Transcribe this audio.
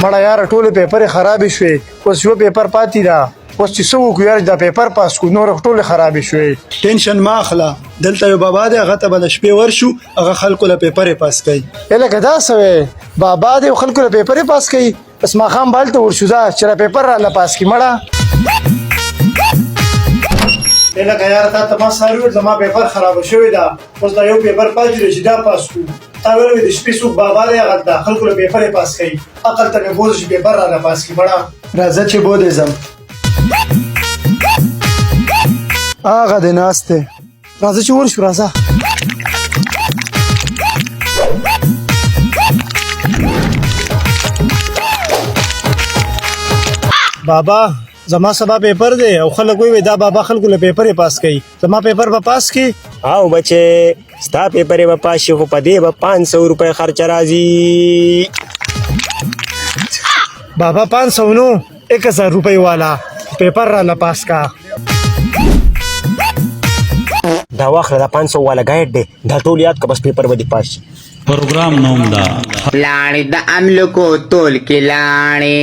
مړه یاره ټولې پیپرې خرابې شوې، اوس یو پیپر پاتې ده. اوس چې څه وکړو یاره دا پیپر پاس کړو، نور ټولې خرابې شوې. ټینشن ما اخله، دلته یو بابا دی، هغه ته به د شپې ورشو، هغه خلکو له پیپرې پاس کوي. لکه دا څه وی بابا دی خلکو له پیپرې پاس کوي، بس ماښام به هلته ورشو ځه چې را پیپر راله پاس کړي. مړه لکه یاره تا ته ما سهار وویل زما پیپر خرابه شوې ده، اوس دا یو پیپر پاتې دی چې دا پاس کړو. تا ویل د شپې څوک بابا دی هغه د خلکو له پیپرې پاس کوي، عقل ته مې بوځه چې پیپر راله پاس کړي. مړه راځه چې بودې ځم. هغه دی ناست دی، راځه چې ورشو. راځه بابا زما سبا پیپر دی او خلک وایي دا بابا خلکو له پیپرې پاس کوي، زما پیپر به پاس کړي. او بچې ستا پیپرې به پاس شي، خو په دې به 500 روپۍ خرچه راځي. بابا 500 نو 1000 روپۍ والا پیپر راله پاس کا. دا واخله دا 500 والا ګایډ دی، دا ټول یاد که بس پیپر به دې پاس شي. پروګرام نوم دا لاړې د املکو تول کې لاړې